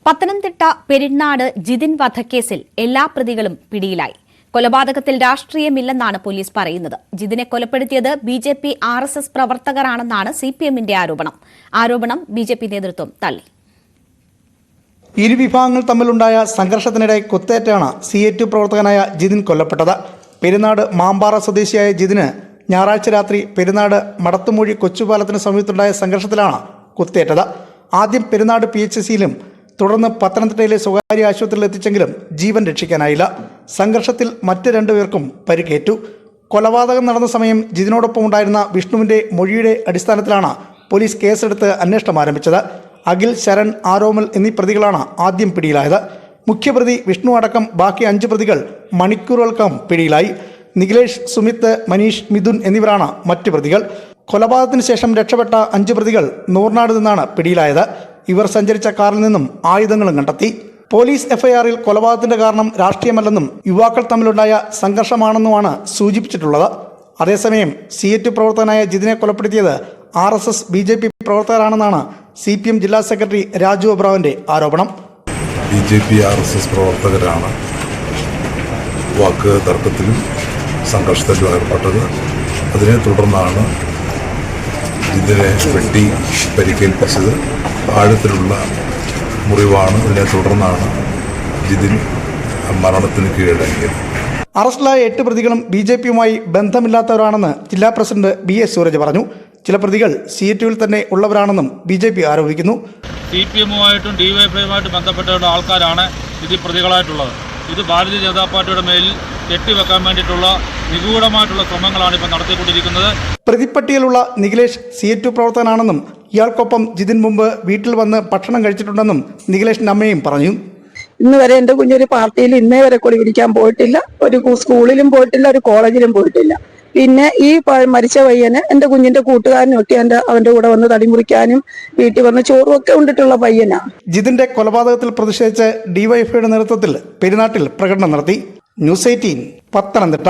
പത്തനംതിട്ട പെരിന്നാട് ജിതിൻ വധക്കേസിൽ എല്ലാ പ്രതികളും പിടിയിലായി. കൊലപാതകത്തിൽ രാഷ്ട്രീയമില്ലെന്നാണ് പോലീസ് പറയുന്നത്. ജിതിനെ കൊലപ്പെടുത്തിയത് ബിജെപി RSS പ്രവർത്തകരാണെന്നാണ് CPMന്റെ ആരോപണം ബിജെപി നേതൃത്വം തള്ളി. ഇരുവിഭാഗങ്ങൾ തമ്മിലുണ്ടായ സംഘർഷത്തിനിടെ കുത്തേറ്റാണ് CA2 പ്രവർത്തകനായ ജിതിൻ കൊല്ലപ്പെട്ടത്. പെരിനാട് മാമ്പാറ സ്വദേശിയായ ജിതിന് ഞായറാഴ്ച രാത്രി പെരിനാട് മടത്തുമൂഴി കൊച്ചുപാലത്തിന് സമീപത്തുണ്ടായ സംഘർഷത്തിലാണ് കുത്തേറ്റത്. ആദ്യം പെരിനാട് PHCയിലും തുടർന്ന് പത്തനംതിട്ടയിലെ സ്വകാര്യ ആശുപത്രിയിൽ എത്തിച്ചെങ്കിലും ജീവൻ രക്ഷിക്കാനായില്ല. സംഘർഷത്തിൽ മറ്റ് രണ്ടുപേർക്കും പരിക്കേറ്റു. കൊലപാതകം നടന്ന സമയം ജിതിനോടൊപ്പം ഉണ്ടായിരുന്ന വിഷ്ണുവിന്റെ മൊഴിയുടെ അടിസ്ഥാനത്തിലാണ് പോലീസ് കേസെടുത്ത് അന്വേഷണം ആരംഭിച്ചത്. അഖിൽ, ശരൺ, ആരോമൽ എന്നീ പ്രതികളാണ് ആദ്യം പിടിയിലായത്. മുഖ്യപ്രതി വിഷ്ണു അടക്കം ബാക്കി 5 പ്രതികൾ മണിക്കൂറുകൾക്കകം പിടിയിലായി. നിഖിലേഷ്, സുമിത്ത്, മനീഷ്, മിഥുൻ എന്നിവരാണ് മറ്റു പ്രതികൾ. കൊലപാതകത്തിന് ശേഷം രക്ഷപ്പെട്ട 5 പ്രതികൾ നൂർനാട് നിന്നാണ് പിടിയിലായത്. ഇവർ സഞ്ചരിച്ച കാറിൽ നിന്നും ആയുധങ്ങളും കണ്ടെത്തി. പോലീസ് FIRൽ കൊലപാതകത്തിന്റെ കാരണം രാഷ്ട്രീയമല്ലെന്നും യുവാക്കൾ തമ്മിലുണ്ടായ സംഘർഷമാണെന്നുമാണ് സൂചിപ്പിച്ചിട്ടുള്ളത്. അതേസമയം CA2 പ്രവർത്തകനായ ജിതിനെ കൊലപ്പെടുത്തിയത് RSS BJP പ്രവർത്തകരാണെന്നാണ് CPM ജില്ലാ സെക്രട്ടറി രാജു അബ്രാവിന്റെ ആരോപണം. BJP RSS പ്രവർത്തകരാണ് വാക്ക് തർക്കത്തിലും സംഘർഷത്തിലും ഏർപ്പെട്ടത്. അതിനെ തുടർന്നാണ് ജിതിനെ വെട്ടി പരിക്കേൽപ്പിച്ചത്. ആഴത്തിലുള്ള മുറിവാണ്. ഇതിനെ തുടർന്നാണ് ജിതിൻ മരണത്തിന് കീഴടങ്ങിയത്. അറസ്റ്റിലായ 8 പ്രതികളും BJPയുമായി ബന്ധമില്ലാത്തവരാണെന്ന് ജില്ലാ പ്രസിഡന്റ് BS സൂരജ് പറഞ്ഞു. ചില പ്രതികൾ CA2വിൽ തന്നെ ഉള്ളവരാണെന്നും BJP ആരോപിക്കുന്നു. CPMുമായിട്ടും DYFIയുമായിട്ടും ബന്ധപ്പെട്ട ആൾക്കാരാണ് ഇതിൽ പ്രതികളായിട്ടുള്ളത്. ഇത് ഭാരതീയ ജനതാ പാർട്ടിയുടെ മേലിൽ കെട്ടിവെക്കാൻ വേണ്ടിയിട്ടുള്ള നിഗൂഢമായിട്ടുള്ള ശ്രമങ്ങളാണ് ഇപ്പോൾ നടത്തിക്കൊണ്ടിരിക്കുന്നത്. പ്രതിപ്പട്ടികയിലുള്ള നിഖിലേഷ് CA2 പ്രവർത്തകനാണെന്നും ഇയാൾക്കൊപ്പം ജിതിൻ മുമ്പ് വീട്ടിൽ വന്ന് ഭക്ഷണം കഴിച്ചിട്ടുണ്ടെന്നും നിഖിലേഷിന്റെ അമ്മയും പറഞ്ഞു. ഇന്ന് വരെ എൻ്റെ കുഞ്ഞൊരു പാർട്ടിയിൽ ഇന്നേ വരെ കൊടി പിടിക്കാൻ പോയിട്ടില്ല. ഒരു സ്കൂളിലും പോയിട്ടില്ല, ഒരു കോളേജിലും പോയിട്ടില്ല. പിന്നെ ഈ മരിച്ച പയ്യന് എൻ്റെ കുഞ്ഞിന്റെ കൂട്ടുകാരനൊക്കെ അവന്റെ കൂടെ വന്ന് തടിമുറിക്കാനും വീട്ടിൽ വന്ന് ചോറും ഒക്കെ ഉണ്ടിട്ടുള്ള പയ്യനാണ്. ജിതിന്റെ കൊലപാതകത്തിൽ പ്രതിഷേധിച്ച് DYFIയുടെ നേതൃത്വത്തിൽ പെരിനാട്ടിൽ പ്രകടനം നടത്തി. News 18 പത്തനംതിട്ട.